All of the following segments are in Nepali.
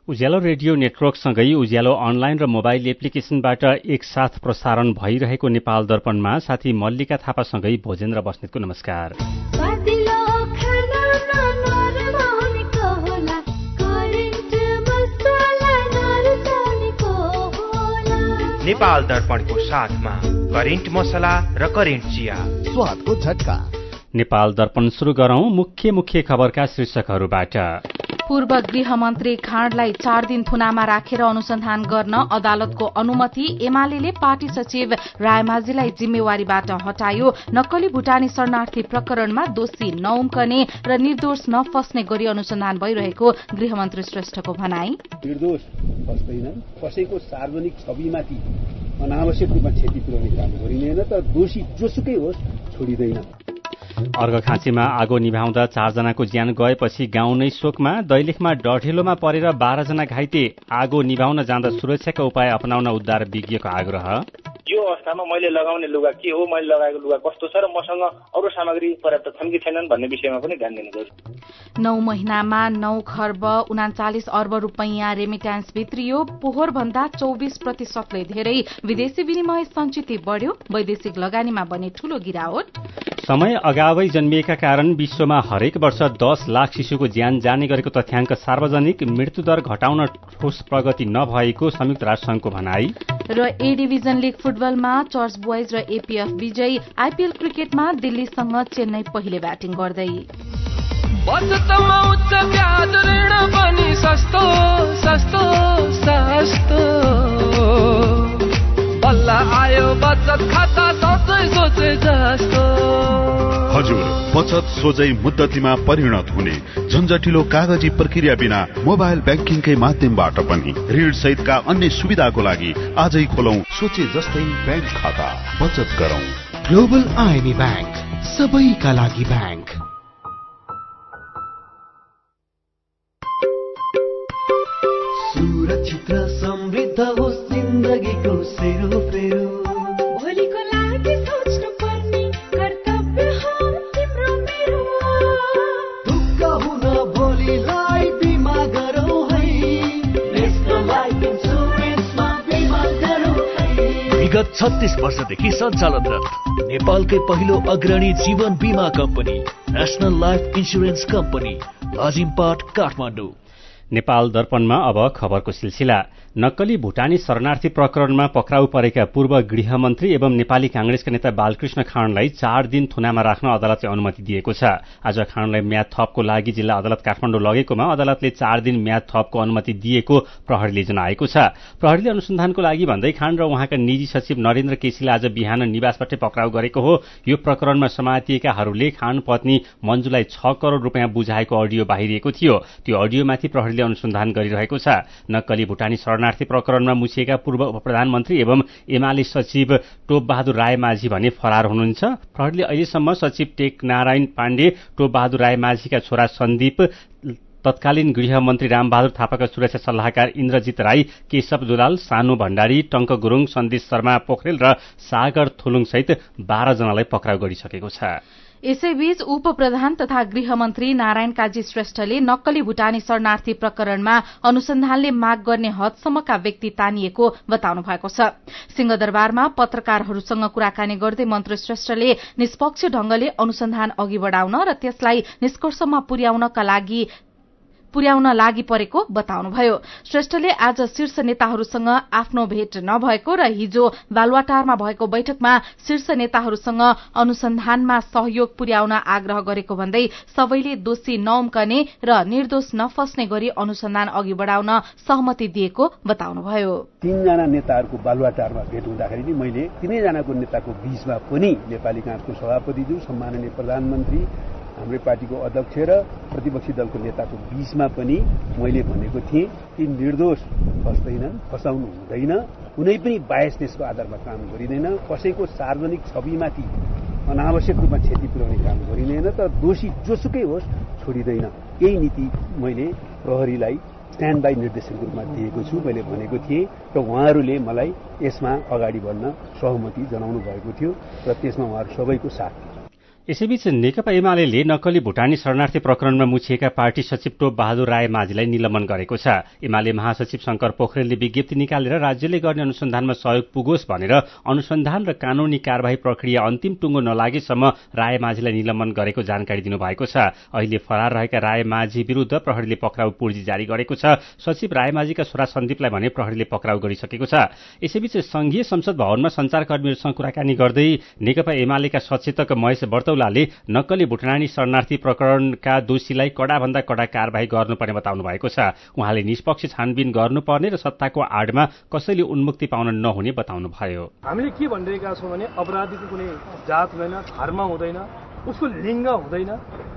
उज्यालो रेडियो नेटवर्कसँगै उज्यालो अनलाइन र मोबाइल एप्लिकेशनबाट एकसाथ प्रसारण भइरहेको नेपाल दर्पणमा साथी मल्लिका थापासँगै भोजेन्द्र बस्नेतको नमस्कार। नेपाल दर्पणको साथमा करेन्ट मसला र करेन्ट चिया, स्वादको झट्का। नेपाल दर्पण सुरु गरौं मुख्य खबरका शीर्षकहरूबाट। पूर्व गृहमन्त्री खाँडलाई 4 दिन थुनामा राखेर अनुसन्धान गर्न अदालतको अनुमति। एमाले पार्टी सचिव रायमाझीलाई जिम्मेवारीबाट हटायो। नक्कली भुटानी शरणार्थी प्रकरणमा दोषी नउम्कने र निर्दोष नफस्ने गरी अनुसन्धान भइरहेको गृहमन्त्री श्रेष्ठको भनाई। निर्दोष फस्दैनन्, कसैको सार्वजनिक छविमाथि अनावश्यक रूपमा क्षति पुर्याउने काम गरिँदैन, तर दोषी जोसुकै होस् छोडिँदैन। अर्घखाँचीमा आगो निभाउँदा 4 जनाको ज्यान गएपछि गाउँ नै शोकमा। दैलेखमा डढेलोमा परेर 12 जना घाइते। आगो निभाउन जाँदा सुरक्षाका उपाय अपनाउन उद्धार विज्ञको आग्रह। यो अवस्थामा मैले लगाउने लुगा के हो, मैले लगाएको लुगा कस्तो छ र मसँग अरू सामग्री पर्याप्त छन् कि छैनन् भन्ने विषयमा पनि ध्यान दिनुपर्छ। 9 महिनामा 9 खर्ब 39 अर्ब रुपैयाँ रेमिट्यान्स भित्रियो। पोहोर भन्दा 24% धेरै। विदेशी विनिमय सञ्चित बढ्यो। वैदेशिक लगानीमा बने ठूलो गिरावट। समय अगावै जन्मिएका कारण विश्वमा हरेक वर्ष 10 लाख शिशुको ज्यान जाने गरेको तथ्याङ्क सार्वजनिक। मृत्युदर घटाउन ठोस प्रगति नभएको संयुक्त राष्ट्रसङ्घको भनाई। र ए डिभिजन लीग फुटबलमा चर्च बोइज र एपीएफ विजयी। आईपीएल क्रिकेटमा दिल्लीसँग चेन्नई पहिले ब्याटिङ गर्दै। बचतमा उच्च ब्याज ऋण पनि सस्तो सस्तो सस्तो। बल्ल आयो बचत खाता सोचे जस्तो। हजुर, बचत सोझै मुद्दतीमा परिणत हुने झन्झटिलो कागजी प्रक्रिया बिना मोबाइल ब्याङ्किङकै माध्यमबाट पनि ऋण सहितका अन्य सुविधाको लागि आजै खोलौं सोचे जस्तै ब्याङ्क खाता। बचत गरौं। ग्लोबल आइएमई ब्याङ्क, सबैका लागि ब्याङ्क। सुरक्षित र समृद्ध होस् जिन्दगीको सेरोफेरो। भोलिको लागि सोच्नु पर्ने कर्तव्य हो तिम्रो मेरो। दुःख हुन भोलिलाई बिमा गरौँ है। नेशनल लाइफ इन्सुरेन्समा बिमा गरौँ है। विगत 36 वर्षदेखि सञ्चालनरत नेपालकै पहिलो अग्रणी जीवन बीमा company national life insurance company, Lazimpat, Kathmandu. Nepal दर्पणमा अब खबरको सिलसिला। नक्कली भुटानी शरणार्थी प्रकरणमा पक्राउ परेका पूर्व गृहमन्त्री एवं नेपाली कांग्रेसका नेता बालकृष्ण खाँडलाई 4 दिन थुनामा राख्न अदालतले अनुमति दिएको छ। आज खाँडलाई म्याद थपको लागि जिल्ला अदालत काठमाडौँ लगेकोमा अदालतले 4 दिन म्याद थपको अनुमति दिएको प्रहरीले जनाएको छ। प्रहरीले अनुसन्धानको लागि भन्दै खाँड र उहाँका निजी सचिव नरेन्द्र केसीले आज बिहान निवासबाटै पक्राउ गरेको हो। यो प्रकरणमा समातिएकाहरूले खाँड पत्नी मन्जुलाई 6 करोड़ रुपियाँ बुझाएको अडियो बाहिरिएको थियो। त्यो अडियोमाथि प्रहरीले अनुसन्धान गरिरहेको छ। नक्कली भुटानी शरणार्थी प्रकरणमा मुछिएका पूर्व उपप्रधानमन्त्री एवं एमाले सचिव टोपबहादुर रायमाझी भने फरार हुनुहुन्छ। प्रहरीले अहिलेसम्म सचिव टेकनारायण पाण्डे, टोपबहादुर रायमाझीका छोरा सन्दीप, तत्कालीन गृहमन्त्री रामबहादुर थापाका सुरक्षा सल्लाहकार इन्द्रजित राई, केशव दुलाल, सानु भण्डारी, टंक गुरुङ, सन्देश शर्मा पोखरेल र सागर थुलुङ सहित 12 जनालाई पक्राउ गरिसकेको छ। यसैबीच उपप्रधान तथा गृहमन्त्री नारायण काजी श्रेष्ठले नक्कली भुटानी शरणार्थी प्रकरणमा अनुसन्धानले माग गर्ने हदसम्मका व्यक्ति तानिएको बताउनु भएको छ। सिंहदरबारमा पत्रकारहरूसँग कुराकानी गर्दै मन्त्री श्रेष्ठले निष्पक्ष ढंगले अनुसन्धान अघि बढ़ाउन र त्यसलाई निष्कर्षमा पुर्याउन लागि परेको बताउनुभयो। श्रेष्ठले आज शीर्ष नेताहरूसँग आफ्नो भेट नभएको र हिजो बालुवाटारमा भएको बैठकमा शीर्ष नेताहरूसँग अनुसन्धानमा सहयोग पुर्याउन आग्रह गरेको भन्दै सबैले दोषी नउम्कने र निर्दोष नफस्ने गरी अनुसन्धान अघि बढ़ाउन सहमति दिएको बताउनुभयो। 3 जना नेताहरूको बालुवाटारमा भेट हुँदाखेरि नि मैले 3 जनाको नेताको बीचमा पनि नेपाली कांग्रेसको सभापतिज्यू, सम्माननीय प्रधानमन्त्री, हाम्रो पार्टीको अध्यक्ष र प्रतिपक्षी दलको नेताको बीचमा पनि मैले भनेको थिएँ कि निर्दोष फस्दैनन्, फसाउनु हुँदैन, कुनै पनि बायसनेसको आधारमा काम गरिँदैन, कसैको सार्वजनिक छविमाथि अनावश्यक रूपमा क्षति पुर्याउने काम गरिँदैन, तर दोषी जोसुकै होस् छोडिँदैन। यही नीति मैले प्रहरीलाई स्ट्यान्ड बाई निर्देशनको रूपमा दिएको छु। मैले भनेको थिएँ र उहाँहरूले मलाई यसमा अगाडि बढ्न सहमति जनाउनु भएको थियो र त्यसमा उहाँहरू सबैको साथ थियो। यसैबीच नेकपा एमाले नक्कली भुटानी शरणार्थी प्रकरणमा मुछिएका पार्टी सचिव टोप बहादुर राय माझीलाई निलम्बन गरेको छ। एमाले महासचिव शंकर पोखरेलले विज्ञप्ति निकालेर राज्यले गर्ने अनुसन्धानमा सहयोग पुगोस् भनेर अनुसन्धान र कानूनी कार्यवाही प्रक्रिया अन्तिम टुङ्गो नलागेसम्म राय माझीलाई निलम्बन गरेको जानकारी दिनुभएको छ। अहिले फरार रहेका राय माझी विरुद्ध प्रहरीले पक्राउ पूर्जी जारी गरेको छ। सचिव राय माझीका छोरा सन्दीपलाई भने प्रहरीले पक्राउ गरिसकेको छ। यसैबीच संघीय संसद भवनमा संचारकर्मीहरूसँग कुराकानी गर्दै नेकपा एमालेका सचेतक महेश बर्तौलाले नक्कली भुटानी शरणार्थी प्रकरणका दोषीलाई कडाभन्दा कड़ा कार्यवाही गर्नुपर्ने बताउनु भएको छ। उहाँले निष्पक्ष छानबिन गर्नुपर्ने र सत्ताको आडमा कसैले उन्मुक्ति पाउन नहुने बताउनुभयो। हामीले के भनिरहेका छौँ भने अपराधीको कुनै जात हुँदैन, धर्म हुँदैन, उसको लिङ्ग हुँदैन,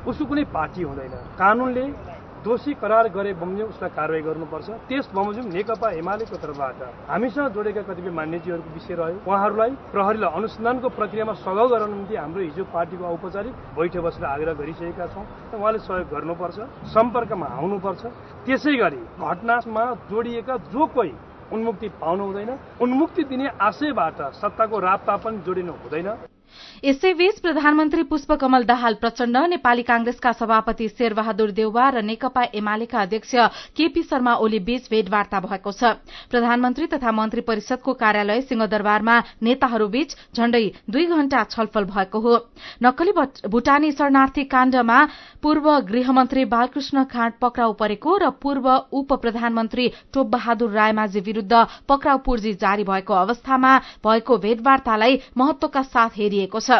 उसको कुनै पार्टी हुँदैन। कानूनले दोषी करार गरे बमोजिम उसलाई कारवाही गर्नुपर्छ। त्यस बमोजिम नेकपा एमालेको तर्फबाट हामीसँग जोडेका कतिपय मान्यजीहरूको विषय रह्यो। उहाँहरूलाई प्रहरीलाई अनुसन्धानको प्रक्रियामा सहयोग गर्न निम्ति हाम्रो हिजो पार्टीको औपचारिक बैठक बसेर आग्रह गरिसकेका छौँ। उहाँले सहयोग गर्नुपर्छ, सम्पर्कमा आउनुपर्छ। त्यसै गरी घटनामा जोडिएका जो कोही उन्मुक्ति पाउनु हुँदैन, उन्मुक्ति दिने आशयबाट सत्ताको रापतापन जोडिनु हुँदैन। यसैबीच प्रधानमन्त्री पुष्पकमल दाहाल प्रचण्ड, नेपाली कांग्रेसका सभापति शेरबहादुर देउवा र नेकपा एमालेका अध्यक्ष केपी शर्मा ओली बीच भेटवार्ता भएको छ। प्रधानमन्त्री तथा मन्त्री परिषदको कार्यालय सिंहदरबारमा नेताहरूबीच झण्डै 2 घण्टा छलफल भएको हो। नक्कली भुटानी शरणार्थी काण्डमा पूर्व गृहमन्त्री बालकृष्ण खाँड पक्राउ परेको र पूर्व उप प्रधानमन्त्री टोप बहादुर रायमाझी विरूद्ध पक्राउ पूर्जी जारी भएको अवस्थामा भएको भेटवार्तालाई महत्वका साथ हेरिएको छ।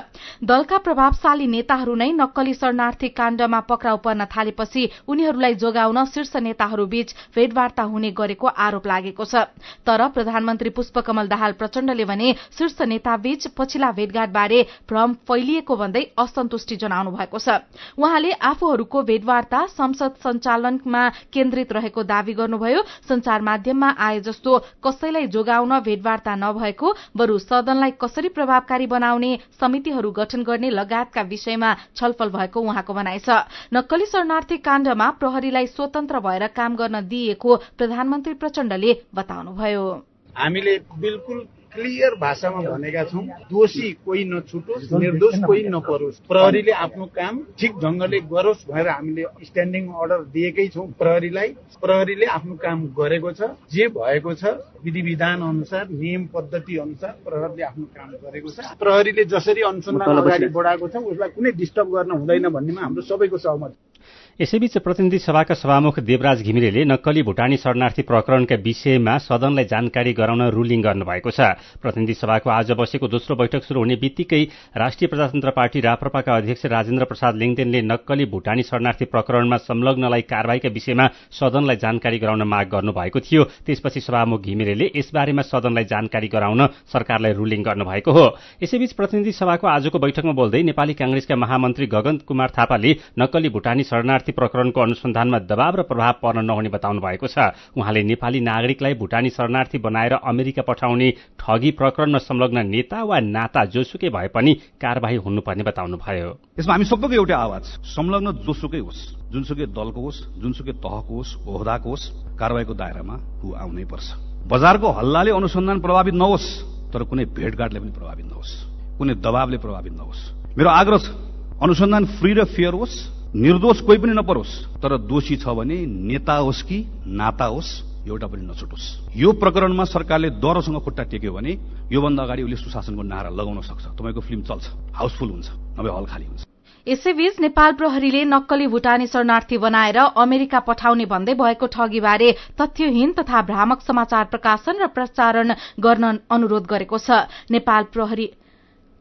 दलका प्रभावशाली नेताहरू नै नक्कली शरणार्थी काण्डमा पक्राउ पर्न थालेपछि उनीहरूलाई जोगाउन शीर्ष नेताहरूबीच भेटवार्ता हुने गरेको आरोप लागेको छ। तर प्रधानमन्त्री पुष्पकमल दाहाल प्रचण्डले भने शीर्ष नेताबीच पछिल्ला भेटघाटबारे भ्रम फैलिएको भन्दै असन्तुष्टि जनाउनु भएको छ। उहाँले आफूहरूको भेटवार्ता संसद सञ्चालनमा केन्द्रित रहेको दावी गर्नुभयो। संचार माध्यममा आए जस्तो कसैलाई जोगाउन भेटवार्ता नभएको, बरु सदनलाई कसरी प्रभावकारी बनाउने समितिहरू गठन गर्ने लगायतका विषयमा छलफल भएको उहाँको भनाइ छ। नक्कली शरणार्थी काण्डमा प्रहरीलाई स्वतन्त्र भएर काम गर्न दिइएको प्रधानमन्त्री प्रचण्डले बताउनुभयो। हामीले बिल्कुल क्लियर भाषामा भनेका छौं, दोषी कोही नछुटोस्, निर्दोष कोही नपरोस्, प्रहरीले आफ्नो काम ठिक ढंगले गरोस् भनेर हामीले स्ट्यान्डिङ अर्डर दिएकै छौं प्रहरीलाई। प्रहरीले आफ्नो काम गरेको छ, जे भएको छ विधि विधान अनुसार, नियम पद्धति अनुसार प्रहरीले आफ्नो काम गरेको छ। प्रहरीले जसरी अनुसन्धान अगाडि बढाएको छ उसलाई कुनै डिस्टर्ब गर्न हुँदैन भन्नेमा हाम्रो सबैको सहमति। यसैबीच प्रतिनिधि सभाका सभामुख देवराज घिमिरेले नक्कली भुटानी शरणार्थी प्रकरणका विषयमा सदनलाई जानकारी गराउन रुलिङ गर्नुभएको छ। प्रतिनिधि सभाको आज बसेको दोस्रो बैठक शुरू हुने बित्तिकै राष्ट्रिय प्रजातन्त्र पार्टी राप्रपाका अध्यक्ष राजेन्द्र प्रसाद लिङदेनले नक्कली भुटानी शरणार्थी प्रकरणमा संलग्नलाई कार्यवाहीका विषयमा सदनलाई जानकारी गराउन माग गर्नुभएको थियो। त्यसपछि सभामुख घिमिरेले यसबारेमा सदनलाई जानकारी गराउन सरकारलाई रुलिङ गर्नुभएको हो। यसैबीच प्रतिनिधि सभाको आजको बैठकमा बोल्दै नेपाली कांग्रेसका महामन्त्री गगन कुमार थापाले नक्कली भुटानी शरणार्थी प्रकरणको अनुसन्धानमा दबाव र प्रभाव पर्न नहुने बताउनु भएको छ। उहाँले नेपाली नागरिकलाई भुटानी शरणार्थी बनाएर अमेरिका पठाउने ठगी प्रकरणमा संलग्न नेता वा नाता जोसुकै भए पनि कार्यवाही हुनुपर्ने बताउनुभयो। यसमा हामी सबैको एउटै आवाज, संलग्न जोसुकै होस्, जुनसुकै दलको होस्, जुनसुकै तहको होस्, ओहदाको होस्, कार्यवाहीको दायरामा ऊ आउनै पर्छ। बजारको हल्लाले अनुसन्धान प्रभावित नहोस्, तर कुनै भेटघाटले पनि प्रभावित नहोस्, कुनै दबावले प्रभावित नहोस्। मेरो आग्रह छ, अनुसन्धान फ्री र फेयर होस्, निर्दोष कोही पनि नपरोस्, तर दोषी छ भने नेता होस् कि नाता होस् एउटा पनि नछुटोस्। यो प्रकरणमा सरकारले दरोसँग खुट्टा टेक्यो भने योभन्दा अगाडि उसले सुशासनको नारा लगाउन सक्छ। तपाईको फिल्म चल्छ, हाउसफुल हुन्छ, नभए हल खाली हुन्छ। यसैबीच नेपाल प्रहरीले नक्कली भुटानी शरणार्थी बनाएर अमेरिका पठाउने भन्दै भएको ठगीबारे तथ्यहीन तथा भ्रामक समाचार प्रकाशन र प्रसारण गर्न अनुरोध गरेको छ। नेपाल प्रहरी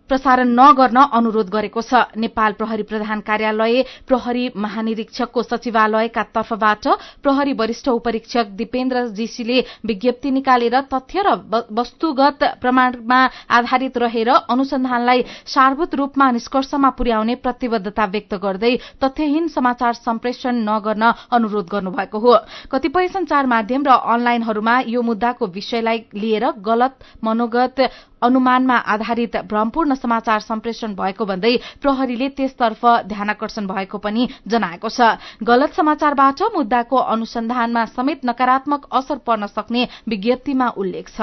प्रसारण नगर्न अनुरोध गरेको छ। नेपाल प्रहरी प्रधान कार्यालय, प्रहरी महानिरीक्षकको सचिवालयका तर्फबाट प्रहरी वरिष्ठ उपरीक्षक दीपेन्द्र जीसीले विज्ञप्ति निकालेर तथ्य र वस्तुगत प्रमाणमा आधारित रहेर अनुसन्धानलाई सारभूत रूपमा निष्कर्षमा पुर्याउने प्रतिबद्धता व्यक्त गर्दै तथ्यहीन समाचार सम्प्रेषण नगर्न अनुरोध गर्नुभएको हो। कतिपय संचार माध्यम र अनलाइनहरूमा यो मुद्दाको विषयलाई लिएर गलत मनोगत अनुमानमा आधारित भ्रमपूर्ण समाचार सम्प्रेषण भएको भन्दै प्रहरीले त्यसतर्फ ध्यानाकर्षण भएको पनि जनाएको छ। गलत समाचारबाट मुद्दाको अनुसन्धानमा समेत नकारात्मक असर पर्न सक्ने विज्ञप्तिमा उल्लेख छ।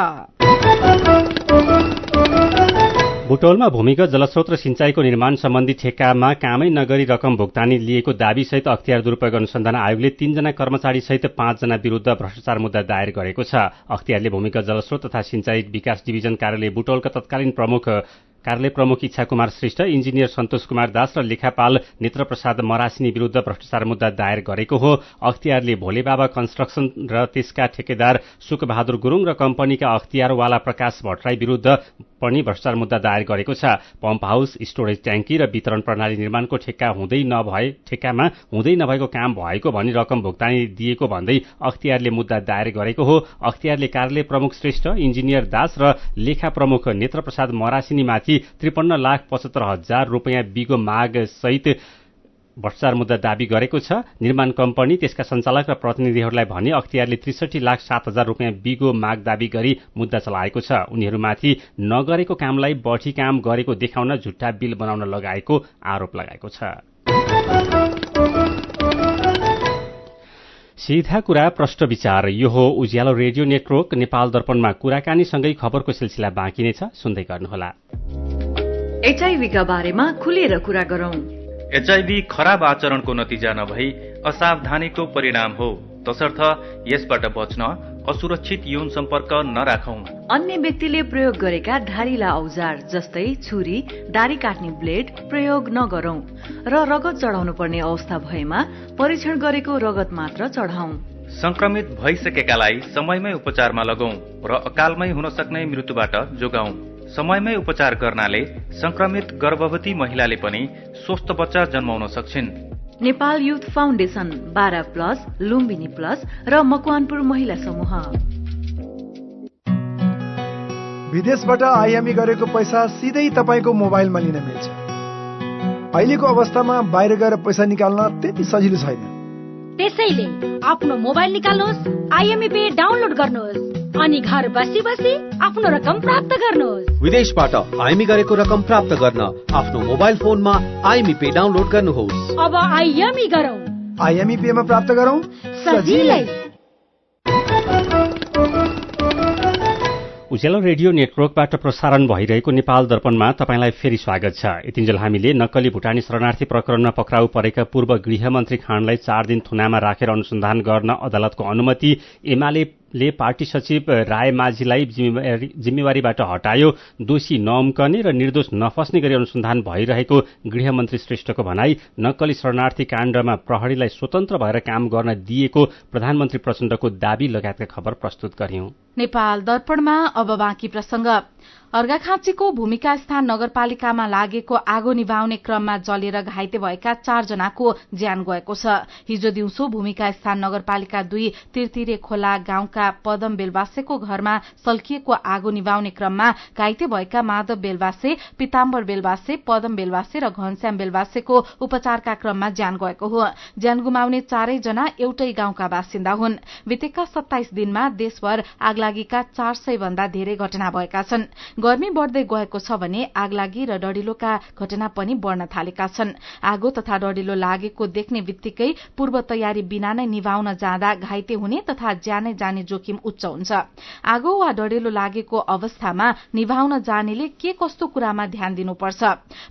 बुटौलमा भूमिगत जलस्रोत र सिंचाईको निर्माण सम्बन्धी ठेक्कामा कामै नगरी रकम भुक्तानी लिएको दाबीसहित अख्तियार दुरूपयोग अनुसन्धान आयोगले 3 जना कर्मचारीसहित 5 जना विरूद्ध भ्रष्टाचार मुद्दा दायर गरेको छ। अख्तियारले भूमिगत जलस्रोत तथा सिंचाई विकास डिभिजन कार्यालय बुटौलका तत्कालीन कार्यालय प्रमुख इच्छा कुमार श्रेष्ठ, इन्जिनियर सन्तोष कुमार दास र लेखापाल नेत्रप्रसाद मरासिनी विरूद्ध भ्रष्टाचार मुद्दा दायर गरेको हो। अख्तियारले भोलेबाबा कन्स्ट्रक्सन र त्यसका ठेकेदार सुकबहादुर गुरुङ र कम्पनीका अख्तियारवाला प्रकाश भट्टराई विरूद्ध पनि भ्रष्टाचार मुद्दा दायर गरेको छ। पम्प हाउस, स्टोरेज ट्याङ्की र वितरण प्रणाली निर्माणको ठेक्कामा हुँदै नभएको काम भएको भनी रकम भुक्तानी दिएको भन्दै अख्तियारले मुद्दा दायर गरेको हो। अख्तियारले कार्यालय प्रमुख श्रेष्ठ, इन्जिनियर दास र लेखा प्रमुख नेत्रप्रसाद मरासिनीमाथि 53,75,000 रुपियाँ बिगो माग सहित भ्रष्टाचार मुद्दा दाबी गरेको छ। निर्माण कम्पनी, त्यसका सञ्चालक र प्रतिनिधिहरूलाई भने अख्तियारले 63,07,000 रुपियाँ बिगो माग दाबी गरी मुद्दा चलाएको छ। उनीहरूमाथि नगरेको कामलाई बढी काम गरेको देखाउन झुट्टा बिल बनाउन लगाएको आरोप लगाएको छ। सीधा कुरा प्रष्ट विचार, यो हो उज्यालो रेडियो नेटवर्क नेपाल दर्पणमा कुराकानीसँगै खबरको सिलसिला बाँकी नै छ, सुन्दै गर्नुहोला। एचआईभीका बारेमा खुलेर कुरा गरौं। एचआईभी खराब आचरणको नतिजा नभई असावधानीको परिणाम हो, तसर्थ यसबाट बच्न असुरक्षित यौन सम्पर्क नराखौं। अन्य व्यक्तिले प्रयोग गरेका धारिला औजार जस्तै छुरी, दारी काट्ने ब्लेड प्रयोग नगरौं र रगत चढाउनु पर्ने अवस्था भएमा परीक्षण गरेको रगत मात्र चढाउँ। संक्रमित भइसकेकालाई समयमै उपचारमा लगौं र अकालमै हुन सक्ने मृत्युबाट जोगाउँ। समयमै उपचार गर्नाले संक्रमित गर्भवती महिलाले पनि स्वस्थ बच्चा जन्माउन सक्छिन्। Nepal youth foundation, 12+, Lumbini plus र मकवानपुर महिला समूह। विदेशबाट आयामी गरेको पैसा सिधै तपाईको मोबाइलमा लिन मिल्छ। अहिलेको अवस्थामा बाहिर गएर पैसा निकाल्न त्यति सजिलो छैन। त्यसैले आफ्नो मोबाइल निकाल्नुहोस्, आइएमई पे डाउनलोड गर्नुहोस् अनि घर बसी बसी आफ्नो रकम प्राप्त गर्नुहोस्। विदेशबाट आइएमई गरेको रकम प्राप्त गर्न आफ्नो मोबाइल फोनमा आइएमई पे डाउनलोड गर्नुहोस्। अब आइएमई गरौँ, आइएमई पे मा प्राप्त गरौँ सजिलै। उज्यालो रेडियो नेटवर्कबाट प्रसारण भइरहेको नेपाल दर्पणमा तपाईँलाई फेरि स्वागत छ। यतिन्जेल हामीले नक्कली भुटानी शरणार्थी प्रकरणमा पक्राउ परेका पूर्व गृहमन्त्री खाँडलाई 4 दिन थुनामा राखेर अनुसन्धान गर्न अदालतको अनुमति, एमाले पार्टी सचिव रायमाझीलाई जिम्मेवारीबाट हटायो, दोषी नअम्कने र निर्दोष नफस्ने गरी अनुसन्धान भइरहेको गृहमन्त्री श्रेष्ठको भनाई, नक्कली शरणार्थी काण्डमा प्रहरीलाई स्वतन्त्र भएर काम गर्न दिएको प्रधानमन्त्री प्रचण्डको दाबी लगायतका खबर प्रस्तुत गर्यौं। नेपाल दर्पणमा अब बाँकी प्रसंग। अर्घाखाँचीको भूमिका स्थान नगरपालिकामा लागेको आगो निभाउने क्रममा जलेर घाइते भएका 4 जनाको ज्यान गएको छ। हिजो दिउँसो भूमिका स्थान नगरपालिका 2 तिरतिरे खोला गाउँका पदम बेलवासेको घरमा सल्किएको आगो निभाउने क्रममा घाइते भएका माधव बेलवासे, पिताम्बर बेलवासे, पदम बेलवासे र घनश्याम बेलवासेको उपचारका क्रममा ज्यान गएको हो। ज्यान गुमाउने 4 जना एउटै गाउँका बासिन्दा हुन्। बितेका 27 दिनमा देशभर आगलागीका 400 भन्दा धेरै घटना भएका छन्। गर्मी बढ़दै गएको छ भने आगलागी र डढिलोका घटना पनि बढ़न थालेका छन्। आगो तथा डढिलो लागेको देख्ने बित्तिकै पूर्व तयारी बिना नै निभाउन जाँदा घाइते हुने तथा ज्यानै जाने जोखिम उच्च हुन्छ। आगो वा डढिलो लागेको अवस्थामा निभाउन जानेले के कस्तो कुरामा ध्यान दिनुपर्छ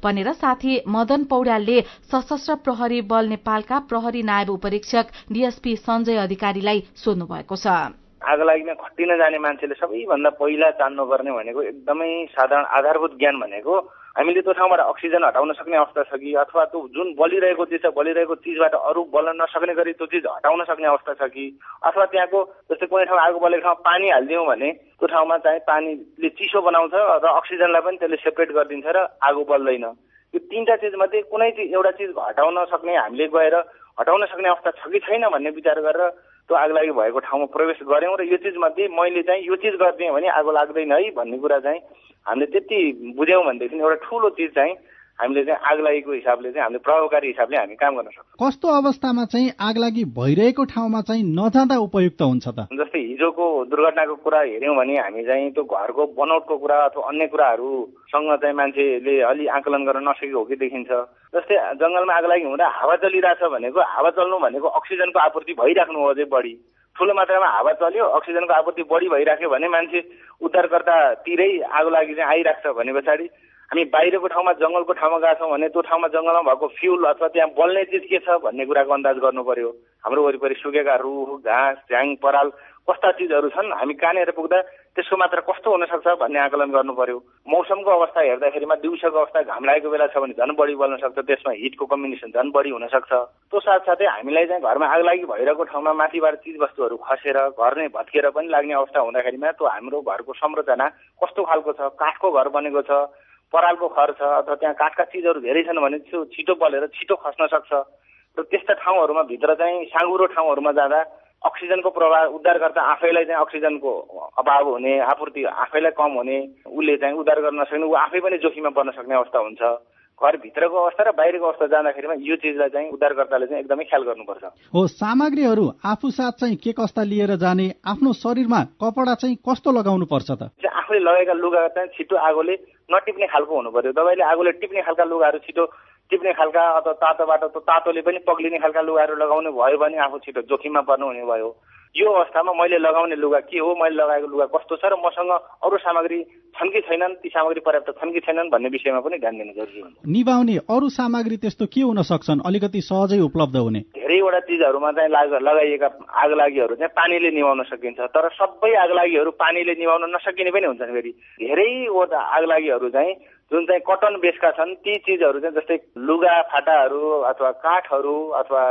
भनेर साथी मदन पौड्यालले सशस्त्र प्रहरी बल नेपालका प्रहरी नायब उपरीक्षक डीएसपी सञ्जय अधिकारीलाई सोध्नु भएको छ। आगलागीमा खटिन जाने मान्छेले सबैभन्दा पहिला जान्नु पर्ने भनेको एकदमै साधारण आधारभूत ज्ञान भनेको हामीले त्यो ठाउँबाट अक्सिजन हटाउन सक्ने अवस्था छ कि, अथवा त्यो जुन बलिरहेको चिज छ बलिरहेको चिजबाट अरू बल्न नसक्ने गरी त्यो चिज हटाउन सक्ने अवस्था छ कि, अथवा त्यहाँको जस्तै कुनै ठाउँ आगो बलेको ठाउँमा पानी हालिदियौँ भने त्यो ठाउँमा चाहिँ पानीले चिसो बनाउँछ र अक्सिजनलाई पनि त्यसले सेपरेट गरिदिन्छ र आगो बल्दैन। यो 3टा चिजमध्ये कुनै एउटा चिज हटाउन सक्ने, हामीले गएर हटाउन सक्ने अवस्था छ कि छैन भन्ने विचार गरेर त्यो आगलागी भएको ठाउँमा प्रवेश गर्यौं र यो चिज मध्ये मैले चाहिँ यो चिज गरिदिएँ भने आगो लाग्दैन है भन्ने कुरा चाहिँ हामीले त्यति बुझ्यौं भनेदेखि एउटा ठूलो चिज चाहिँ हामीले चाहिँ आगलागीको हिसाबले चाहिँ हामीले प्रभावकारी हिसाबले हामी काम गर्न सक्छौं। कस्तो अवस्थामा चाहिँ आगलागी भइरहेको ठाउँमा चाहिँ नजाँदा उपयुक्त हुन्छ त? जस्तै हिजोको दुर्घटनाको कुरा हेर्यौं भने हामी चाहिँ त्यो घरको बनौटको कुरा अथवा अन्य कुराहरूसँग चाहिँ मान्छेले अलि आकलन गर्न नसकेको हो कि देखिन्छ। जस्तै जंगलमा आगलागी हुँदा हावा चलिरहेछ भनेको हावा चल्नु भनेको अक्सिजनको आपूर्ति भइराख्नु हो अझै बढी। ठूलो मात्रामा हावा चल्यो, अक्सिजनको आपूर्ति बढी भइराख्यो भने मान्छे उद्धारकर्तातिरै आगो लागि चाहिँ आइराख्छ भने पछाडि हामी बाहिरको ठाउँमा जंगलको ठाउँमा गएका छौँ भने त्यो ठाउँमा जंगलमा भएको फ्युल अथवा त्यहाँ बल्ने चिज के छ भन्ने कुराको अन्दाज गर्नु पर्यो। हाम्रो वरिपरि सुकेका रुख घाँस झ्याङ पराल कस्ता चिजहरू छन्, हामी कहाँनिर पुग्दा त्यसको मात्रा कस्तो हुन सक्छ भन्ने आकलन गर्नु पर्यो। मौसमको अवस्था हेर्दाखेरिमा दिउँसोको अवस्था घाम लागेको बेला छ भने झन् बढी बल्न सक्छ, त्यसमा हिटको कम्बिनेसन झन् बढी हुन सक्छ। त्यो साथसाथै हामीलाई चाहिँ घरमा आगलागी भइरहेको ठाउँमा माथिबाट चिजवस्तुहरू खसेर घर नै भत्केर पनि लाग्ने अवस्था हुँदाखेरिमा त्यो हाम्रो घरको संरचना कस्तो खालको छ, काठको घर बनेको छ, परालको घर छ अथवा त्यहाँ काठका चिजहरू धेरै छन् भने त्यो छिटो बलेर छिटो खस्न सक्छ। र त्यस्ता ठाउँहरूमा भित्र चाहिँ साँघुरो ठाउँहरूमा जाँदा अक्सिजनको प्रवाह उद्धारकर्ता आफैलाई चाहिँ अक्सिजनको अभाव हुने, आपूर्ति आफैलाई कम हुने, उसले चाहिँ उद्धार गर्न नसक्ने, ऊ आफै पनि जोखिममा पर्न सक्ने अवस्था हुन्छ। घरभित्रको अवस्था र बाहिरको अवस्था जाँदाखेरिमा यो चिजलाई चाहिँ उद्धारकर्ताले चाहिँ एकदमै ख्याल गर्नुपर्छ। हो, सामग्रीहरू आफू साथ चाहिँ के कस्ता लिएर जाने, आफ्नो शरीरमा कपडा चाहिँ कस्तो लगाउनु पर्छ त? आफूले लगाएका लुगा चाहिँ छिटो आगोले नटिप्ने खालको हुनु पर्यो। तपाईँले आगोले टिप्ने खालका लुगाहरू छिटो टिप्ने खालका अथवा तातोबाट तातोले पनि पग्लिने खालका लुगाहरू लगाउनु भयो भने आफू छिटो जोखिममा पर्नु हुने भयो। यो अवस्थामा मैले लगाउने लुगा के हो, मैले लगाएको लुगा कस्तो छ र मसँग अरू सामग्री छन् कि छैनन्, ती सामग्री पर्याप्त छन् कि छैनन् भन्ने विषयमा पनि ध्यान दिनु जरुरी हुन्छ। निभाउने अरू सामग्री त्यस्तो के हुन सक्छन् अलिकति सहजै उपलब्ध हुने? धेरैवटा चिजहरूमा चाहिँ लगाइएका आगलागीहरू चाहिँ पानीले निभाउन सकिन्छ, तर सबै आगलागीहरू पानीले निभाउन नसकिने पनि हुन्छन्। फेरि धेरैवटा आगलागीहरू चाहिँ जुन चाहिँ कटन बेसका छन् ती चिजहरू चाहिँ जस्तै लुगा फाटाहरू अथवा काठहरू अथवा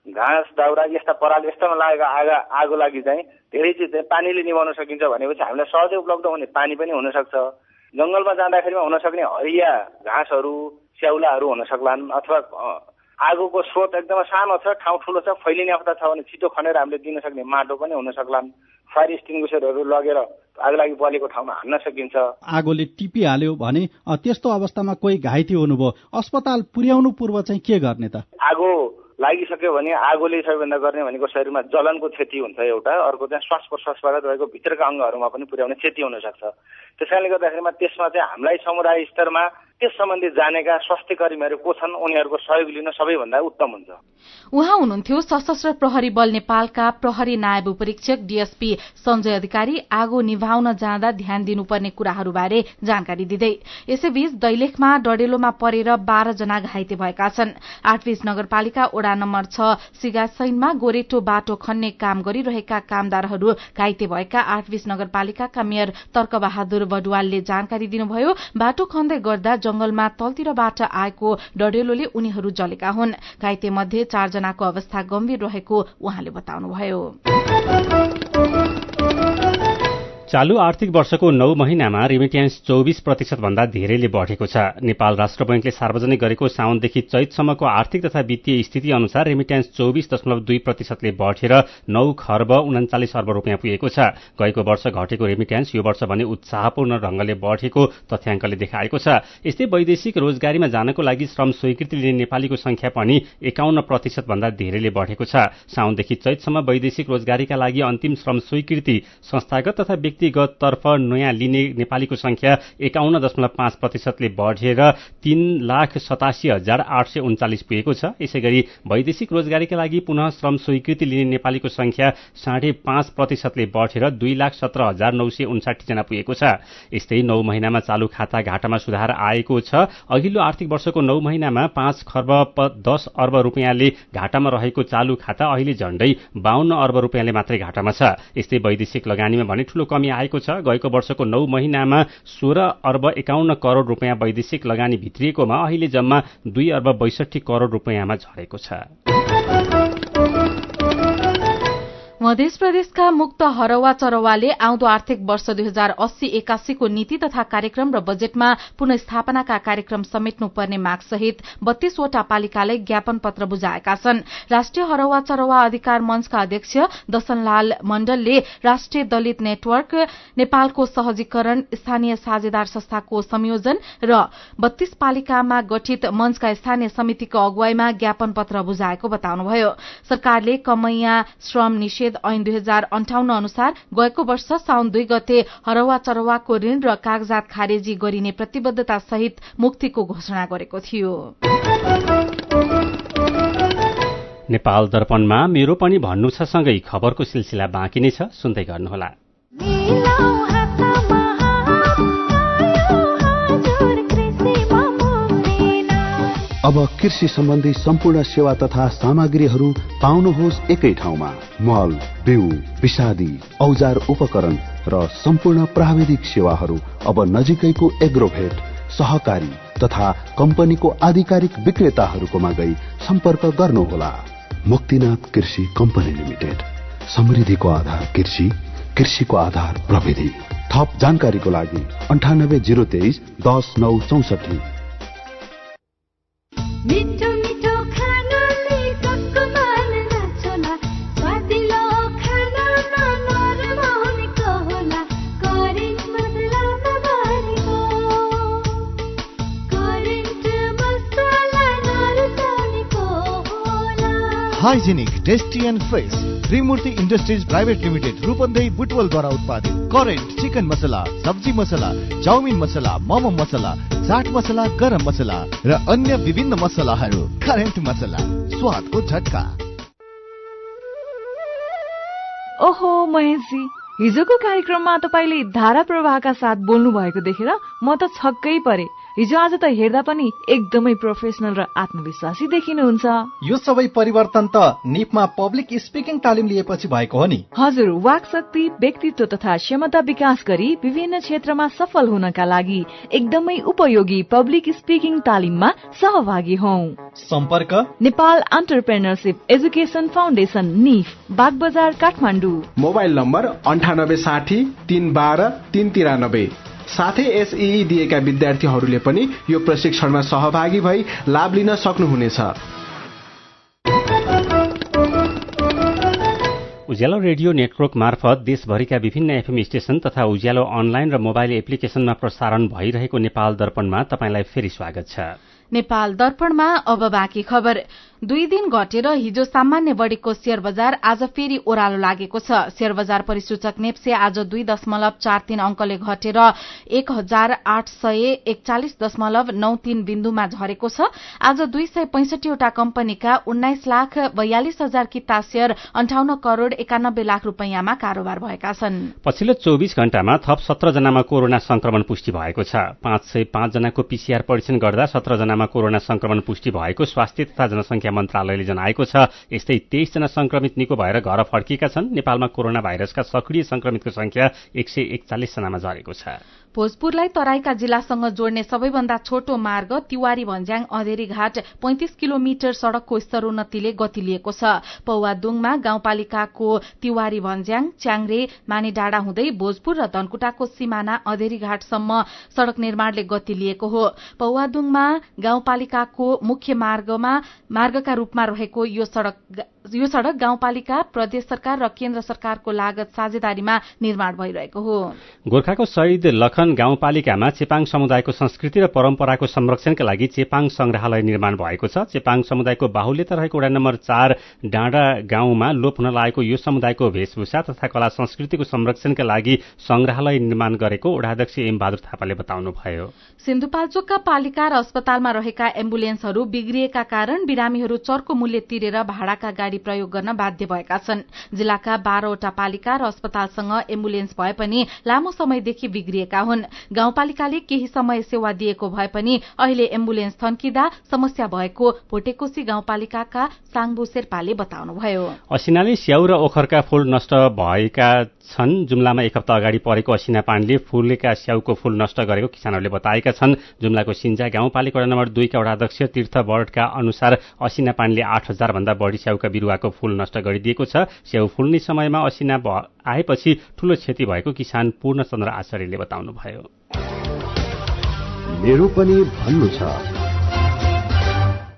घाँस दाउरा यस्ता पराल यस्तामा लागेको आगो लागि चाहिँ धेरै चिज चाहिँ पानीले निभाउन सकिन्छ भनेपछि हामीलाई सहजै उपलब्ध हुने पानी पनि हुन सक्छ। जंगलमा जाँदाखेरिमा हुन सक्ने हरिया घाँसहरू स्याउलाहरू हुन सक्लान् अथवा आगोको स्रोत एकदमै सानो छ, ठाउँ ठुलो छ, फैलिने अवस्था छ भने छिटो खनेर हामीले दिन सक्ने माटो पनि हुन सक्लान्। फायर एक्सटिङ्ग्विसरहरू लगेर आगलागी बलेको ठाउँमा हान्न सकिन्छ। आगोले टिपिहाल्यो भने त्यस्तो अवस्थामा कोही घाइते हुनुभयो, अस्पताल पुर्याउनु पूर्व चाहिँ के गर्ने त? आगो लागिसक्यो भने आगोले सबैभन्दा गर्ने भनेको शरीरमा जलनको क्षति हुन्छ एउटा, अर्को चाहिँ श्वास प्रश्वासबाट रहेको भित्रका अङ्गहरूमा पनि पुर्याउने क्षति हुन सक्छ। त्यसकारणले गर्दाखेरिमा त्यसमा चाहिँ हामीलाई समुदाय स्तरमा त्यस सम्बन्धी जानेका स्वास्थ्य कर्मीहरू को छन् उनीहरूको सहयोग लिन सबैभन्दा उत्तम हुन्छ। उहाँ हुनुहुन्थ्यो सशस्त्र प्रहरी बल नेपालका प्रहरी नायब उपरीक्षक डीएसपी सञ्जय अधिकारी आगो निभाउन जाँदा ध्यान दिनुपर्ने कुराहरूबारे जानकारी दिँदै। यसैबीच दैलेखमा डडेलोमा परेर 12 जना घाइते भएका छन्। 8 नगरपालिका वडा नम्बर 6 सिगासैनमा गोरेटो बाटो खन्ने काम गरिरहेका कामदारहरू घाइते भएका 8 नगरपालिकाका मेयर तर्कबहादुर बडुवालले जानकारी दिनुभयो। बाटो खन्दै गर्दा जंगलमा तलतिरबाट आएको डडेलोले उनीहरू जलेका हुन्। घाइते मध्ये 4 जनाको अवस्था गम्भीर रहेको उहाँले बताउनुभयो। चालू आर्थिक वर्षको 9 महिनामा रेमिट्यान्स 24% भन्दा धेरैले बढेको छ। नेपाल राष्ट्र बैंकले सार्वजनिक गरेको साउनदेखि चैतसम्मको आर्थिक तथा वित्तीय स्थिति अनुसार रेमिट्यान्स 24.2%ले बढेर 9 खर्ब 39 अर्ब रुपियाँ पुगेको छ। गएको वर्ष घटेको रेमिट्यान्स यो वर्ष भने उत्साहपूर्ण ढंगले बढेको तथ्याङ्कले देखाएको छ। यस्तै वैदेशिक रोजगारीमा जानको लागि श्रम स्वीकृति लिने नेपालीको संख्या पनि 51% भन्दा धेरैले बढेको छ। साउनदेखि चैतसम्म वैदेशिक रोजगारीका लागि अन्तिम श्रम स्वीकृति संस्थागत तथा व्यक्तिगत तर्फ नयाँ लिने नेपालीको संख्या 51.5%ले बढेर 3,87,839 पुगेको छ। यसैगरी वैदेशिक रोजगारीका लागि पुनः श्रम स्वीकृति लिने नेपालीको संख्या 5.5%ले बढेर 2,17,959 जना पुगेको छ। यस्तै 9 महिनामा चालू खाता घाटामा सुधार आएको छ। अघिल्लो आर्थिक वर्षको 9 महिनामा 5 खर्ब 10 अर्ब रुपियाँले घाटामा रहेको चालू खाता अहिले झण्डै 52 अर्ब रुपियाँले मात्रै घाटामा छ। यस्तै वैदेशिक लगानीमा भने ठूलो कमी आएको छ। गएको वर्षको 9 महिनामा 16 अर्ब 51 करोड़ रुपियाँ वैदेशिक लगानी भित्रिएकोमा अहिले जम्मा 2 अर्ब 62 करोड़ रुपियाँमा झरेको छ। मध्य प्रदेशका मुक्त हरवा चरवाले आउँदो आर्थिक वर्ष 2080-81 को नीति तथा कार्यक्रम र बजेटमा पुनस्थापनाका कार्यक्रम समेट्नुपर्ने मागसहित 32 वटा पालिकालाई ज्ञापन पत्र बुझाएका छन्। राष्ट्रिय हरवा चरवा अधिकार मंचका अध्यक्ष दशनलाल मण्डलले राष्ट्रिय दलित नेटवर्क, नेपालको सहजीकरण, स्थानीय साझेदार संस्थाको संयोजन र 32 पालिकामा गठित मंचका स्थानीय समितिको अगुवाईमा ज्ञापन पत्र बुझाएको बताउनुभयो। सरकारले कमैया श्रम निषेध ऐन 2058 अनुसार गएको वर्ष साउन 2 गते हरवा चरवाको ऋण र कागजात खारेजी गरिने प्रतिबद्धता सहित मुक्तिको घोषणा गरेको थियो। नेपाल दर्पणमा मेरो पनि भन्नु छ सँगै खबरको सिलसिला बाँकी नै छ, सुन्दै गर्नुहोला। अब कृषि सम्बन्धी सम्पूर्ण सेवा तथा सामग्रीहरू पाउनुहोस् एकै ठाउँमा। मल, बिउ, विषादी, औजार उपकरण र सम्पूर्ण प्राविधिक सेवाहरू अब नजिकैको एग्रोभेट, सहकारी तथा कम्पनीको आधिकारिक विक्रेताहरूकोमा गई सम्पर्क गर्नुहोला। मुक्तिनाथ कृषि कम्पनी लिमिटेड, समृद्धिको आधार कृषि, कृषिको आधार प्रविधि। थप जानकारीको लागि 98 023 10 964। मिठो मिठो खानाले कसको मन नाच्ला, स्वादिलो खानामा नरमा हुनेको होला, करेन्ट मसलामा भरेको, करेन्ट मसला नरुचाउनेको होला। Hygienic, tasty and fresh Trimurti industries private limited Rupandehi बुटवलद्वारा उत्पादित करेन्ट चिकन मसला, सब्जी मसला, चाउमिन मसला, मोमो मसला, चाट मसला, गरम मसला र अन्य विभिन्न मसलाहरू। करेन्ट मसला, स्वादको झट्का। ओहो महेशजी, हिजोको कार्यक्रममा तपाईले धारा प्रवाहका साथ बोल्नु भएको देखेर म त छक्कै परे। हिजो आज त हेर्दा पनि एकदमै प्रोफेसनल र आत्मविश्वासी देखिनुहुन्छ। यो सबै परिवर्तन त निपमा पब्लिक स्पिकिङ तालिम लिएपछि भएको हो नि। हजुर, वाक शक्ति, व्यक्तित्व तथा क्षमता विकास गरी विभिन्न क्षेत्रमा सफल हुनका लागि एकदमै उपयोगी पब्लिक स्पिकिङ तालिममा सहभागी हौं। सम्पर्क Nepal entrepreneurship education foundation, nif, Bagbazar, Kathmandu. Mobile number 9860 312 393। साथै एसईई दिएका विद्यार्थीहरूले पनि यो प्रशिक्षणमा सहभागी भई लाभ लिन सक्नुहुनेछ। उज्यालो रेडियो नेटवर्क मार्फत देशभरिका विभिन्न एफएम स्टेशन तथा उज्यालो अनलाइन र मोबाइल एप्लिकेशनमा प्रसारण भइरहेको नेपाल दर्पणमा तपाईंलाई फेरि स्वागत छ। नेपाल दर्पणमा अब बाँकी खबर। 2 दिन घटेर हिजो सामान्य बढेको शेयर बजार आज फेरि ओह्रालो लागेको छ। शेयर बजार परिसूचक नेप्से आज 2.43 अंकले घटेर 1841.93 बिन्दुमा झरेको छ। आज 265 वटा कम्पनीका 19,42,000 किता शेयर 58 करोड़ 91 लाख रुपैयाँमा कारोबार भएका छन्। पछिल्लो 24 घण्टामा थप 17 जनामा कोरोना संक्रमण पुष्टि भएको छ। 505 जनाको पीसीआर परीक्षण गर्दा 17 जनामा कोरोना संक्रमण पुष्टि भएको स्वास्थ्य तथा जनसंख्या मन्त्रालयले जनाएको छ। यस्तै 23 जना संक्रमित निको भएर घर फर्किएका छन्। नेपालमा कोरोना भाइरसका सक्रिय संक्रमितको संख्या 141 जनामा झरेको छ। भोजपुरलाई तराईका जिल्लासँग जोड्ने सबैभन्दा छोटो मार्ग तिवारी भन्ज्याङ अधेरी घाट 35 किलोमिटर सड़कको स्तरोन्नतिले गति लिएको छ। पौवादुङमा गाउँपालिकाको तिवारी भन्ज्याङ, च्याङ्रे, मानेडाँडा हुँदै भोजपुर र धनकुटाको सिमाना अधेरी घाटसम्म सड़क निर्माणले गति लिएको हो। पौवादुङमा गाउँपालिकाको मुख्य मार्गका रूपमा रहेको यो सड़क गाउँपालिका, प्रदेश सरकार र केन्द्र सरकारको लागत साझेदारीमा निर्माण भइरहेको हो। गोर्खाको शहीद लखन गाउँपालिकामा चेपाङ समुदायको संस्कृति र परम्पराको संरक्षणका लागि चेपाङ संग्रहालय निर्माण भएको छ। चेपाङ समुदायको बाहुल्यता रहेको वडा नम्बर 4 डाँडा गाउँमा लोप हुन लागेको यो समुदायको वेशभूषा तथा कला संस्कृतिको संरक्षणका लागि संग्रहालय निर्माण गरेको वडाध्यक्ष एम बहादुर थापाले बताउनुभयो। सिन्धुपाल्चोकका पालिका र अस्पतालमा रहेका एम्बुलेन्सहरू बिग्रिएका कारण बिरामीहरू चर्को मूल्य तिरेर भाडाका गाडी प्रयोग गर्न बाध्य भएका छन्। जिल्लाका 12 वटा पालिका र अस्पतालसँग एम्बुलेन्स भए पनि लामो समयदेखि बिग्रिएका हुन्। गाउँपालिकाले केही समय सेवा दिएको भए पनि अहिले एम्बुलेन्स थन्किँदा समस्या भएको भोटेकोशी गाउँपालिकाका साङ्बु शेर्पाले बताउनुभयो। असिनाले स्याउ र ओखरका फूल नष्ट भएका छन्। जुम्लामा एक हप्ता अगाडि परेको असिना पानीले फूलेका स्याउको फूल नष्ट गरेको किसानहरूले बताएका छन्। जुम्लाको सिन्जा गाउँपालिका वडा नम्बर 2 का वडाध्यक्ष तीर्थ बर्डका अनुसार असिना पानीले 8,000 भन्दा बढी स्याउका बिरुवाको फूल नष्ट गरिदिएको छ। स्याउ फुल्ने समयमा असिना आएपछि ठूलो क्षति भएको किसान पूर्णचन्द्र आचार्यले बताउनुभयो। मेरो पनि भन्नु छ।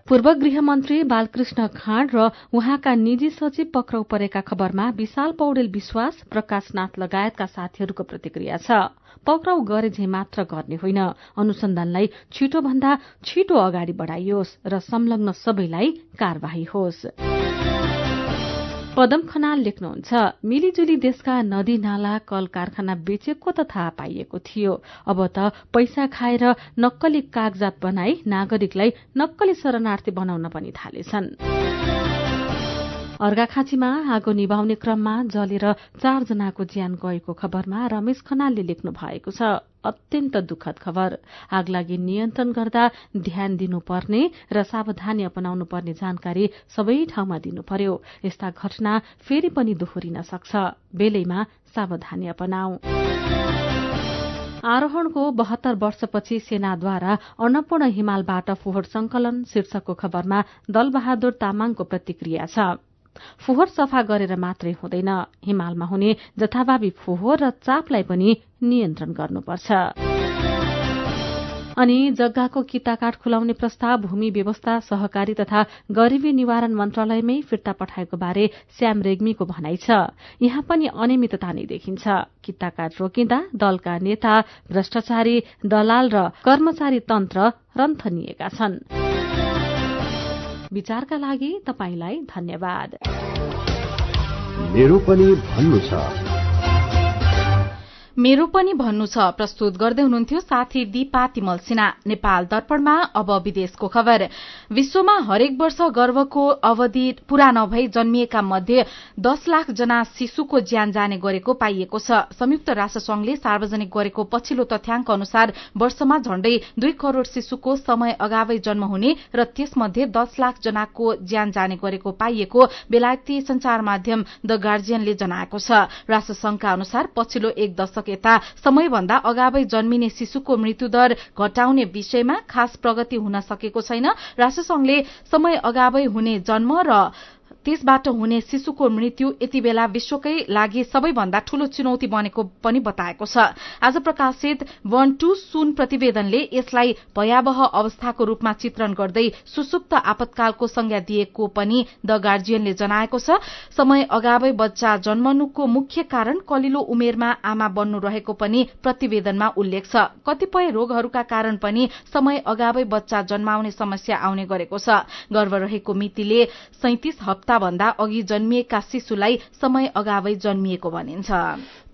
पूर्व गृहमन्त्री बालकृष्ण खाँड र उहाँका निजी सचिव पक्राउ परेका खबरमा विशाल पौडेल विश्वास, प्रकाशनाथ लगायतका साथीहरूको प्रतिक्रिया छ। पक्राउ गरे झै मात्र गर्ने होइन, अनुसन्धानलाई छिटोभन्दा छिटो अगाडि बढाइयोस् र संलग्न सबैलाई कार्यवाही होस्। पदम खनाल लेख्नुहुन्छ, मिलिजुली देशका नदी नाला कल कारखाना बेचेको त थाहा पाइएको थियो। अब त पैसा खाएर नक्कली कागजात बनाई नागरिकलाई नक्कली शरणार्थी बनाउन पनि थालेछन्। अर्घाखाँचीमा आगो निभाउने क्रममा जलेर 4 जनाको ज्यान गएको खबरमा रमेश खनालले लेख्नु भएको छ। अत्यन्त दुःखद खबर। आगलागी नियन्त्रण गर्दा ध्यान दिनुपर्ने र सावधानी अपनाउनु पर्ने जानकारी सबै ठाउँमा दिनु पर्यो। यस्ता घटना फेरि पनि दोहोरिन सक्छ। बेलैमा सावधानी अपनाऊ। आरोहणको 72 वर्षपछि सेनाद्वारा अन्नपूर्ण हिमालबाट फोहोर संकलन शीर्षकको खबरमा दलबहादुर तामाङको प्रतिक्रिया छ। फोहोर सफा गरेर मात्रै हुँदैन, हिमालमा हुने जथाभावी फोहोर र चापलाई पनि नियन्त्रण गर्नुपर्छ। अनि जग्गाको किताकाट खुलाउने प्रस्ताव भूमि व्यवस्था सहकारी तथा गरिबी निवारण मन्त्रालयमै फिर्ता पठाएको बारे श्याम रेग्मीको भनाइ छ। यहाँ पनि अनियमितता नै देखिन्छ। किताकाट रोकिँदा दलका नेता, भ्रष्टाचारी, दलाल र कर्मचारी तन्त्र रन्थनिएका छन्। विचारका लागि तपाईलाई धन्यवाद। मेरो पनि भन्नु छ। मेरो पनि भन्नु छ प्रस्तुत गर्दै हुनुहुन्थ्यो साथी दीपा तिमल सिन्हा। नेपाल दर्पणमा अब विदेशको खबर। विश्वमा हरेक वर्ष गर्भको अवधि पूरा नभई जन्मिएका मध्ये 10 लाख जना शिशुको ज्यान जाने गरेको पाइएको छ। संयुक्त राष्ट्र संघले सार्वजनिक गरेको पछिल्लो तथ्याङ्क अनुसार वर्षमा झण्डै 2 करोड़ शिशुको समय अगावै जन्म हुने र त्यसमध्ये 10 लाख जनाको ज्यान जाने गरेको पाइएको बेलायती संचार माध्यम द गार्जियनले जनाएको छ। राष्ट्र संघका अनुसार पछिल्लो 1 दशक यता समयभन्दा अगावै जन्मिने शिशुको मृत्युदर घटाउने विषयमा खास प्रगति हुन सकेको छैन। राष्ट्रसंघले समय अगावै हुने जन्म र त्यसबाट हुने शिशुको मृत्यु यति बेला विश्वकै लागि सबैभन्दा ठूलो चुनौती बनेको पनि बताएको छ। आज प्रकाशित born too soon प्रतिवेदनले यसलाई भयावह अवस्थाको रूपमा चित्रण गर्दै सुसुप्त आपतकालको संज्ञा दिएको पनि द गार्जियनले जनाएको छ। समय अगावै बच्चा जन्मनुको मुख्य कारण कलिलो उमेरमा आमा बन्नु रहेको पनि प्रतिवेदनमा उल्लेख छ। कतिपय रोगहरूका कारण पनि समय अगावै बच्चा जन्माउने समस्या आउने गरेको छ। गर्भ रहेको मितिले 37 हप्ता भन्दा अघि जन्मिएका शिशुलाई समय अगावै जन्मिएको भनिन्छ।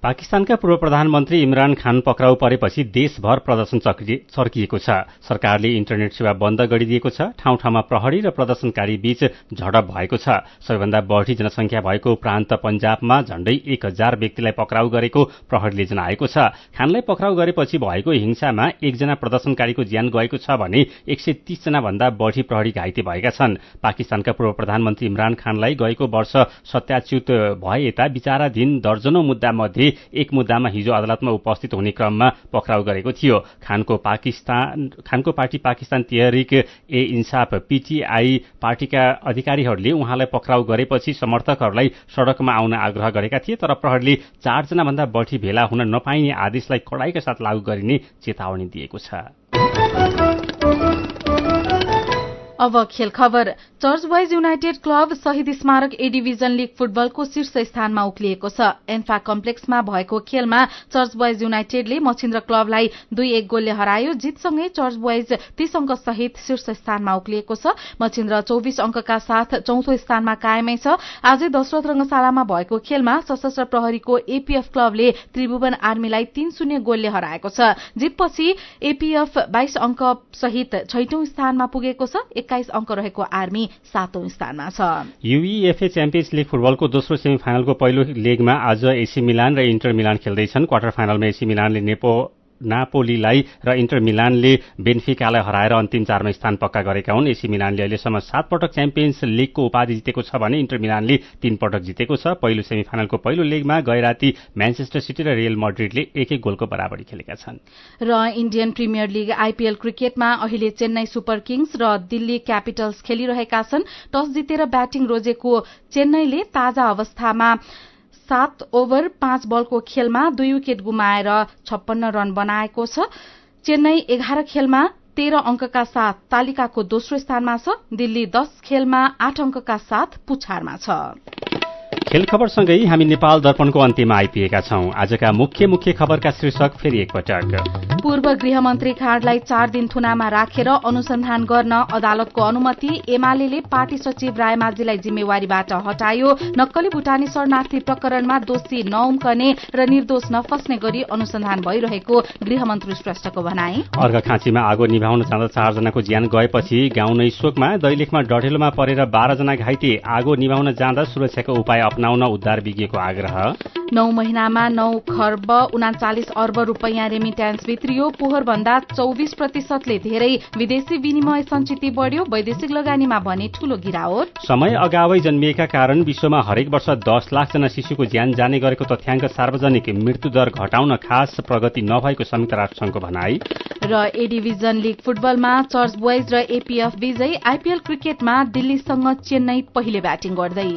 पाकिस्तानका पूर्व प्रधानमन्त्री इमरान खान पक्राउ परेपछि देशभर प्रदर्शन चर्किएको छ। सरकारले इन्टरनेट सेवा बन्द गरिदिएको छ। ठाउँ ठाउँमा प्रहरी र प्रदर्शनकारी बीच झडप भएको छ। सबैभन्दा बढ़ी जनसंख्या भएको प्रान्त पञ्जाबमा झण्डै 1000 व्यक्तिलाई पक्राउ गरेको प्रहरीले जनाएको छ। खानलाई पक्राउ गरेपछि भएको हिंसामा 1 जना प्रदर्शनकारीको ज्यान गएको छ भने 130 जना भन्दा बढ़ी प्रहरी घाइते भएका छन्। पाकिस्तानका पूर्व प्रधानमन्त्री इमरान खानलाई गएको वर्ष सत्याच्युत भए यता विचाराधीन दर्जनौं मुद्दा मध्ये एक मुद्दामा हिजो अदालतमा उपस्थित हुने क्रममा पक्राउ गरेको थियो। खानको पार्टी पाकिस्तान तहरिक ए इन्साफ पीटीआई पार्टीका अधिकारीहरूले उहाँलाई पक्राउ गरेपछि समर्थकहरूलाई सड़कमा आउन आग्रह गरेका थिए, तर प्रहरीले 4 जना भन्दा बढ़ी भेला हुन नपाइने आदेशलाई कडाइका साथ लागू गरिने चेतावनी दिएको छ। अब खेल खबर। चर्च बोइज युनाइटेड क्लब शहीद स्मारक ए डिभिजन लीग फुटबलको शीर्ष स्थानमा उक्लिएको छ। एन्फा कम्प्लेक्समा भएको खेलमा चर्च बोइज युनाइटेडले मछिन्द्र क्लबलाई 2-1 गोलले हरायो। जितसँगै चर्च बोइज 30 अंक सहित शीर्ष स्थानमा उक्लिएको छ। मछिन्द्र 24 अंकका साथ चौथो स्थानमा कायमै छ। आजै दशरथ रंगशालामा भएको खेलमा सशस्त्र प्रहरीको एपीएफ क्लबले त्रिभुवन आर्मीलाई 3-0 गोलले हराएको छ। जितपछि एपीएफ 22 अंक सहित 6औं स्थानमा पुगेको छ। 21 अंक रहेको आर्मी 7औं स्थानमा छ। यूईएफए च्याम्पियन्स लीग फुटबलको दोस्रो सेमिफाइनलको पहिलो लेगमा आज एसी मिलान र इन्टर मिलान खेल्दैछन्। क्वार्टर फाइनलमा एसी मिलानले नापोलीलाई र इन्टर मिलानले बेन्फिकालाई हराएर अन्तिम 4मा स्थान पक्का गरेका हुन्। एसी मिलानले अहिलेसम्म 7 पटक च्याम्पियन्स लीगको उपाधि जितेको छ भने इन्टर मिलानले 3 पटक जितेको छ। पहिलो सेमिफाइनलको पहिलो लेगमा गैराती म्यानचेस्टर सिटी र रियल मड्रिडले 1-1 गोलको बराबरी खेलेका छन्। र इन्डियन प्रिमियर लीग आईपीएल क्रिकेटमा अहिले चेन्नई सुपर किङ्स र दिल्ली क्यापिटल्स खेलिरहेका छन्। टस जितेर ब्याटिङ रोजेको चेन्नईले ताजा अवस्थामा 7 ओभर 5 बलको खेलमा 2 विकेट गुमाएर 56 रन बनाएको छ। चेन्नई 11 खेलमा 13 अंकका साथ तालिकाको दोस्रो स्थानमा छ। दिल्ली 10 खेलमा 8 अंकका साथ पुछारमा छ। खेल खबरसँगै हामी नेपाल दर्पणको अन्त्यमा आइपुगेका छौं। आजका मुख्य खबरका शीर्षक फेरि एकपटक। पूर्व गृहमन्त्री खाँडलाई 4 दिन थुनामा राखेर अनुसन्धान गर्न अदालतको अनुमति। एमाले पार्टी सचिव रायमाझीलाई जिम्मेवारीबाट हटायो। नक्कली भुटानी शरणार्थी प्रकरणमा दोषी नउम्कने र निर्दोष नफस्ने गरी अनुसन्धान भइरहेको गृहमन्त्री श्रेष्ठको भनाई। अर्घाखाँचीमा आगो निभाउन जाँदा 4 जनाको ज्यान गएपछि गाउँ नै शोकमा। दैलेखमा डढेलोमा परेर 12 जना घाइते। आगो निभाउन जाँदा सुरक्षाको उपाय अपनाउन उद्धार विज्ञको आग्रह। 9 महिनामा 9 खर्ब 39 अर्ब रुपैयाँ रेमिट्यान्स भित्रियो। पोहोरभन्दा 24% धेरै विदेशी विनिमय सञ्चित बढ्यो। वैदेशिक लगानीमा भने ठूलो गिरावट। समय अगावै जन्मिएका कारण विश्वमा हरेक वर्ष 10 लाख जना शिशुको ज्यान जाने गरेको तथ्याङ्क सार्वजनिक। मृत्युदर घटाउन खास प्रगति नभएको संयुक्त राष्ट्रसङ्घको भनाई। र ए डिभिजन लिग फुटबलमा चर्च बोइज र एपीएफ विजयी। आईपीएल क्रिकेटमा दिल्लीसँग चेन्नई पहिले ब्याटिङ गर्दै।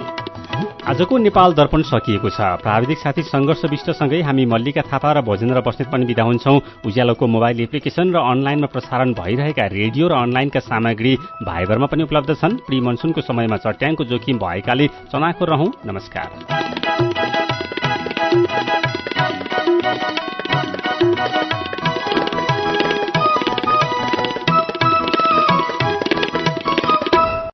आजको नेपाल दर्पण सकिएको छ। प्राविधिक साथी संघर्ष विष्टसँगै हामी मल्लिका थापा र भोजेन्द्र बस्नेत पनि बिदा हुन्छौं। उज्यालोको मोबाइल एप्लिकेशन र अनलाइनमा प्रसारण भइरहेका रेडियो र अनलाइनका सामग्री भाइबरमा पनि उपलब्ध छन्। प्री मनसुनको समयमा चट्याङको जोखिम भएकाले चनाखो रहौं। नमस्कार।